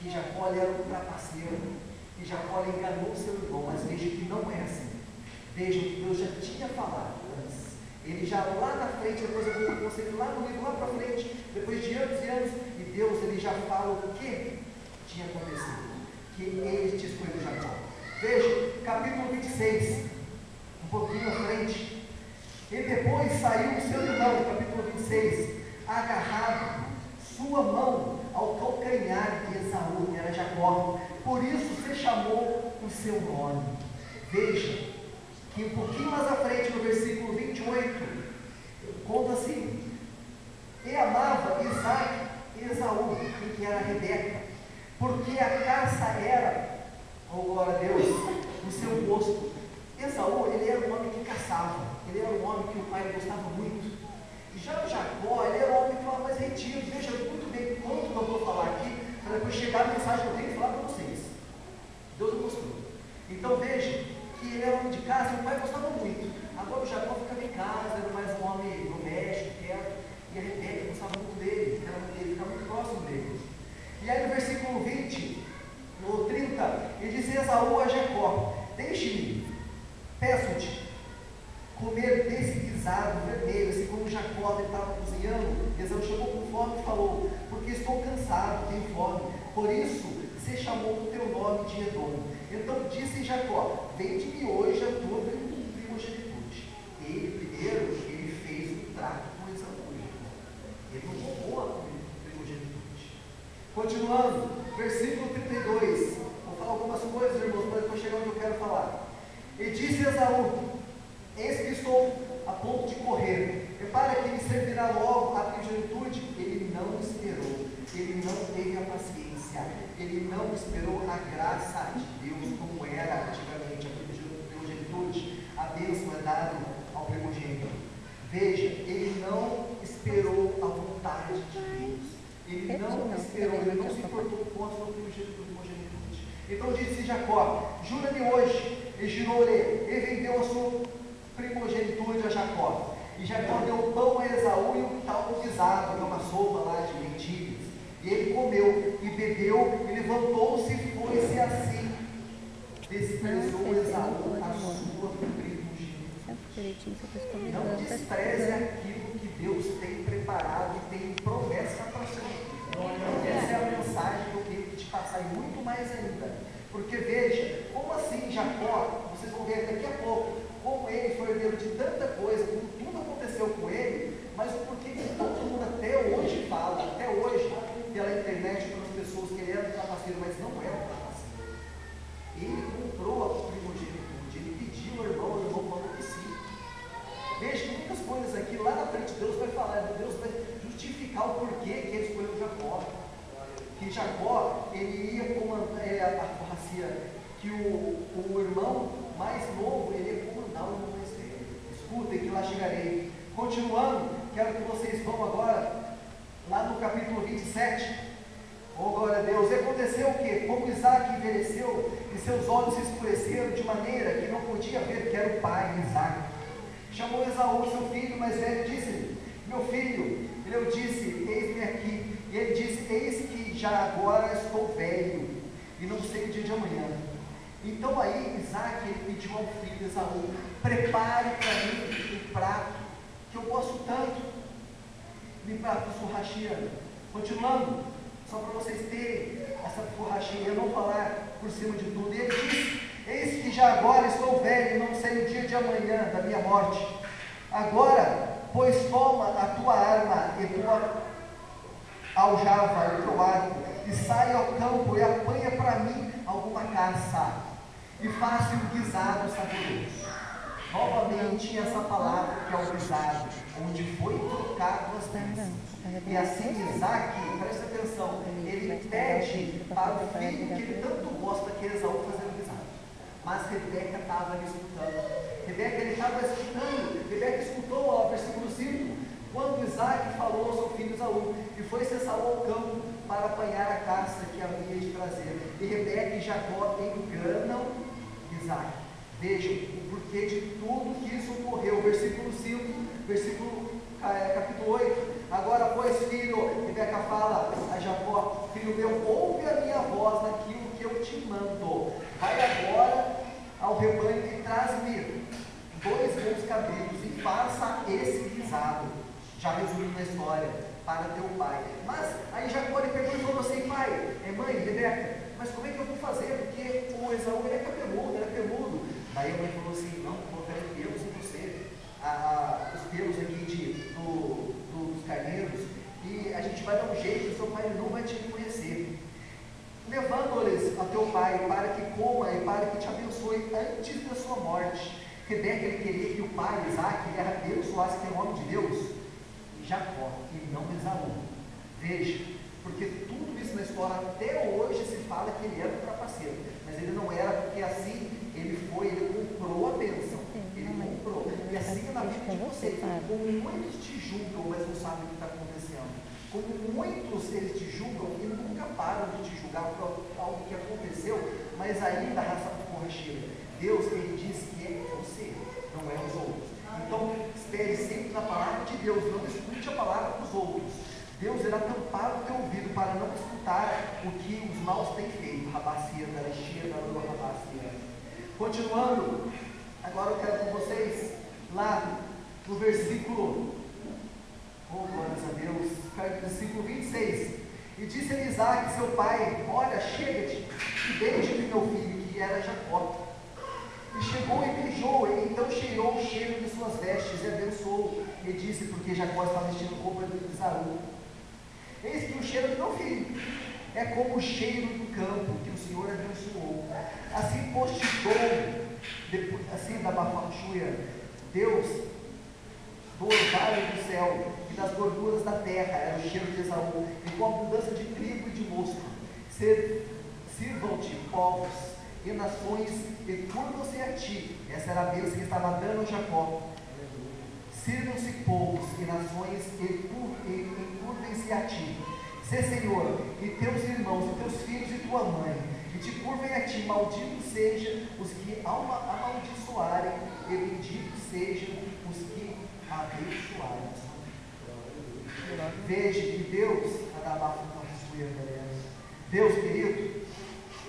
que Jacó era um trapaceiro, que Jacó enganou seu irmão, mas veja que não é assim. Veja que Deus já tinha falado antes. Ele já lá na frente, depois eu vou você lá no livro, lá para frente, depois de anos e anos, e Deus ele já fala o que tinha acontecido, que ele tinha escolhido Jacó. Veja, capítulo 26, um pouquinho à frente. E depois saiu o seu irmão, capítulo 26, agarrado sua mão ao calcanhar de Esaú, que era Jacó. Por isso se chamou o seu nome. Veja que um pouquinho mais à frente, no versículo 28, conta assim: e amava Isaac e Esaú, que era Rebeca, porque a caça era, oh glória a Deus, o seu gosto. Esaú, ele era um homem que caçava, ele era um homem que o pai gostava muito. Já o Jacó, ele era um homem que estava mais retido. Veja muito bem quanto eu vou falar aqui, para depois chegar a mensagem que eu tenho que falar para vocês. Deus mostrou. Então veja que ele era um homem de casa e o pai gostava muito. Agora o Jacó ficava em casa, era mais um homem doméstico, quieto, e a Rebeca gostava muito dele, ele ficava muito próximo dele. E aí no versículo 20, no 30, ele diz: Esaú a Jacó: deixe-me, peço-te, comer desse guisado vermelho, assim como Jacó estava cozinhando. Esaú chegou com fome e falou: porque estou cansado, tenho fome, por isso se chamou o teu nome de Edom. Então disse Jacó: vende-me hoje a tua primogenitura. Ele primeiro, ele fez um trato com Esaú. Ele não roubou a primogenitura. Continuando, versículo 32. Vou falar algumas coisas, irmãos, para depois chegar onde eu quero falar. E disse Esaú: eis que estou a ponto de correr, repara que me servirá logo a primogenitura. Ele não esperou, ele não teve a paciência, ele não esperou a graça de Deus, como era antigamente a primogenitura. A bênção é dada ao primogênito. Veja, ele não esperou a vontade de Deus, ele não esperou, ele não se importou com a sua primogenitura. Então disse Jacó: jura-me hoje. E jurou-lhe, e vendeu a sua primogenitura a Jacó. E Jacó deu pão a Esaú e um tal guisado, uma sopa lá de lentilhas. E ele comeu e bebeu, e levantou-se e foi-se assim. Desprezou Esaú a sua primogenitura. Não despreze aquilo que Deus tem preparado e tem promessa para você. Essa é a mensagem que eu tenho que te passar, e muito mais ainda. Porque veja, como assim Jacó, vocês vão ver daqui a pouco, como ele foi herdeiro de tanta coisa, como tudo aconteceu com ele, mas o porquê que todo mundo até hoje fala, até hoje, pela internet, pelas pessoas que ele era um trapaceiro, mas não era um trapaceiro. Ele comprou a primogenitura, ele pediu ao irmão, o irmão falou que sim. Veja que muitas coisas aqui, lá na frente Deus vai falar, Deus vai justificar o porquê que ele escolheu Jacó. Que Jacó, ele ia comandar, que o irmão mais novo, ele ia comandar o irmão mais velho. Escutem que lá chegarei. Continuando, quero que vocês vão agora, lá no capítulo 27. Oh, glória a Deus. E aconteceu o quê? Como Isaac envelheceu, e seus olhos se escureceram de maneira que não podia ver que era o pai de Isaac. Chamou Esaú, seu filho mais velho, e disse: meu filho. Ele disse: eis-me aqui. E ele disse: eis que já agora estou velho, e não sei o dia de amanhã. Então aí Isaac, ele pediu ao filho Esaú: prepare para mim um prato, que eu gosto tanto, um prato de churrasqueira. Continuando, só para vocês terem essa borrachinha, eu não falar por cima de tudo. E ele disse: eis que já agora estou velho, e não sei o dia de amanhã da minha morte. Agora, pois toma a tua arma e tua aljava, o teu arco, e sai ao campo e apanha para mim alguma caça, e faça um guisado saboroso. Novamente essa palavra que é o guisado, onde foi trocado as bênçãos. E assim Isaac, presta atenção, ele pede para o filho que ele tanto gosta, que é Esaú, fazer um guisado. Mas Rebeca estava ali escutando. Rebeca escutou o versículo 5, quando Isaac falou ao seu filho Esaú, e foi-se Esaú ao campo para apanhar a caça que havia de trazer. E Rebeca e Jacó enganam Isaac. Vejam o porquê de tudo que isso ocorreu. Versículo 5, versículo capítulo 8. Agora, pois, filho, Rebeca fala a Jacó: filho meu, ouve a minha voz naquilo que eu te mando. Vai agora ao rebanho e traz-me 2 bons cabritos e faça esse guisado. Já resumindo a história, para teu pai. Mas aí Jacó lhe perguntou e falou assim: pai, mãe, Rebeca, mas como é que eu vou fazer? Porque o Esaú ele é cabeludo, ele é peludo. Daí a mãe falou assim: não, vou colocar pelos em você, os pelos aqui dos carneiros, e a gente vai dar um jeito, seu pai não vai te reconhecer. Levando-lhes a teu pai para que coma e para que te abençoe antes da sua morte. Rebeca ele queria que o pai, Isaac, ele abençoasse que é o nome de Deus, Jacó, e não Esaú. Veja, porque tudo isso na história até hoje se fala que ele era um trapaceiro, mas ele não era, porque assim ele comprou a bênção, ele comprou. E assim é na vida de vocês, como muitos te julgam, mas não sabem o que está acontecendo. Como muitos eles te julgam e nunca param de te julgar por algo que aconteceu, mas ainda a raça borracheira. Deus, ele diz que é você, não é os outros. Então, espere sempre na palavra de Deus, não escute a palavra dos outros. Deus irá tampar o teu ouvido para não escutar o que os maus têm feito. Rabacia, da lixia, da lua, rabacia. Continuando, agora eu quero com vocês, lá no versículo, glórias a Deus, versículo 26. E disse-lhe Isaac, seu pai: olha, chega-te e beija-me meu filho, que era Jacó. E chegou e beijou, e então cheirou o cheiro de suas vestes e abençoou. E disse, porque Jacó estava vestindo roupa de Esaú: eis que o cheiro do meu filho é como o cheiro do campo que o Senhor abençoou. Assim postitou, assim da Bafachuia, Deus do orvalho do céu e das gorduras da terra, era o cheiro de Esaú, e com abundância de trigo e de mosto. Sirvam-te povos e nações, e curvam-se a ti. Essa era a bênção que estava dando a Jacó. Sirvam-se povos e nações, e curvem-se a ti. Sê Senhor, e teus irmãos, e teus filhos, e tua mãe, e te curvem a ti. Malditos sejam os que amaldiçoarem, e benditos sejam os que abençoarem. Veja que Deus, querido,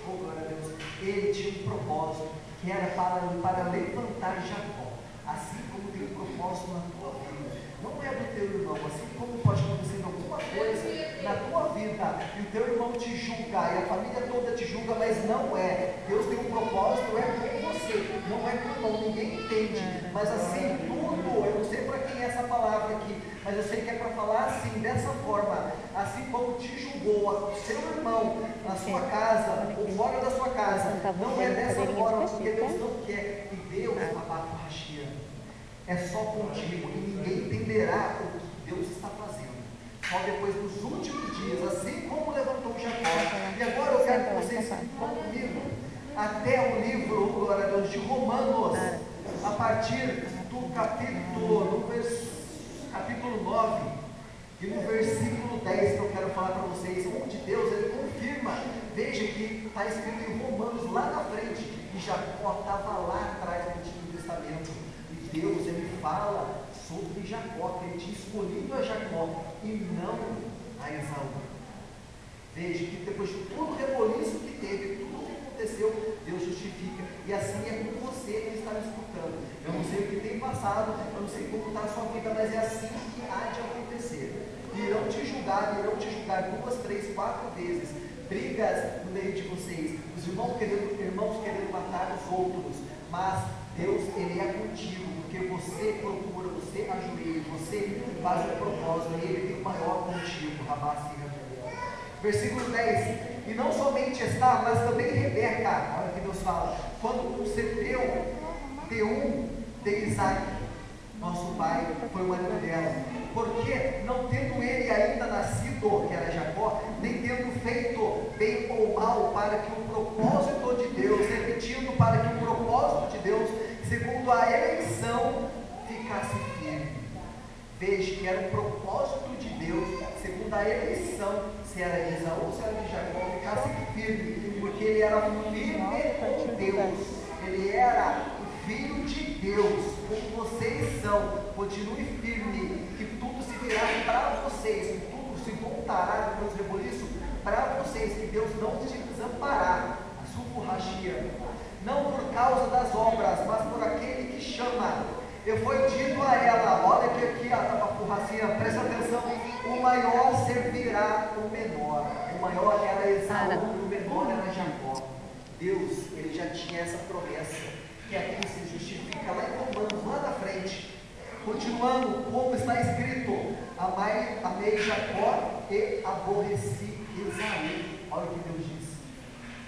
oh glória a Deus, ele tinha um propósito, que era para levantar Jacó, assim como tem um propósito na tua vida. Não é do teu irmão, assim como pode acontecer alguma coisa na tua vida, e o teu irmão te julga, e a família toda te julga, mas não é. Deus tem um propósito, é com você, não é com o irmão, ninguém entende, mas assim, tudo, eu não sei para quem é essa palavra aqui, mas eu sei que é para falar assim, dessa forma, assim como te julgou o seu irmão na sua casa, ou fora da sua casa, não é dessa forma, porque Deus não quer, e Deus, é só contigo, e ninguém entenderá o que Deus está fazendo, só depois dos últimos dias, assim como levantou Jacó. E agora eu quero que vocês vão comigo até o livro, glória a Deus, de Romanos, a partir do capítulo 9, e no versículo 10, que eu quero falar para vocês, onde Deus ele confirma. Veja que está escrito em Romanos lá na frente, que Jacó estava lá atrás no Antigo Testamento, e Deus ele fala sobre Jacó, que ele tinha escolhido a Jacó e não a Esaú. Veja que depois de todo o reboliço que teve, tudo o que aconteceu, Deus justifica, e assim é com você que está me escutando. Eu não sei o que tem passado, eu não sei como está a sua vida, mas é assim que há de acontecer. Irão te julgar 2, 3, 4 vezes, brigas no meio de vocês, os irmãos querendo matar os outros, mas Deus ele é contigo, porque você procura, você ajoelha, você faz o propósito, e ele tem o maior contigo. Versículo 10, e não somente está, mas também Rebeca, olha o que Deus fala, quando concebeu de Isaac, nosso pai, foi o marido dela, porque não tendo ele ainda nascido, que era Jacó, nem tendo feito bem ou mal, para que o propósito de Deus, repetindo, para que o propósito de Deus, segundo a eleição, ficasse firme. Veja que era um propósito de Deus, segundo a eleição, se era de Esaú ou se era de Jacó, ficasse firme, porque ele era firme com Deus, ele era o filho de Deus, como vocês são, continue firme, que tudo se virá para vocês, que tudo se voltará depois do reboliço para vocês, que Deus não te desamparará, a sua borrachia, não por causa das obras, mas por aquele que chama. Eu fui dito a ela, olha aqui a borrachinha, presta atenção, o maior servirá o menor, o maior era Esaú, o menor era Jacó. Deus, ele já tinha essa promessa, que aqui se justifica lá em Romanos, lá na frente. Continuando, como está escrito, amei Jacó e aborreci Esaú. Olha o que Deus diz.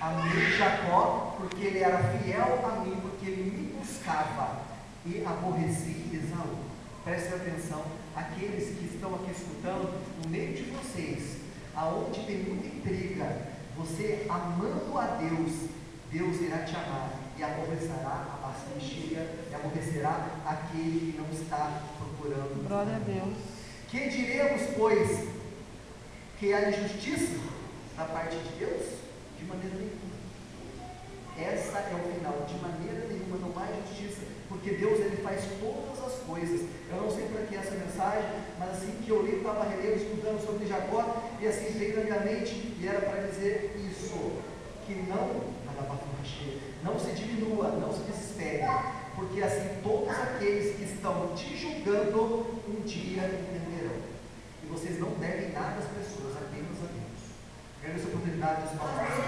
Amei Jacó porque ele era fiel a mim, porque ele me buscava, e aborreci Esaú. Prestem atenção, aqueles que estão aqui escutando, no meio de vocês, aonde tem muita intriga, você amando a Deus, Deus irá te amar e aborrecerá a bexilha, e aborrecerá aquele que não está procurando. Glória a Deus. Que diremos, pois, que há injustiça da parte de Deus? De maneira nenhuma. Essa é o final, de maneira nenhuma, não há justiça, porque Deus, ele faz todas as coisas. Eu não sei para que essa mensagem, mas assim que eu li, estava relendo, estudando sobre Jacó, e assim veio na minha mente, e era para dizer isso, que não se diminua, não se desespere, porque assim todos aqueles que estão te julgando, um dia entenderão, e vocês não devem nada às pessoas, apenas a Deus. Quero essa oportunidade de falar.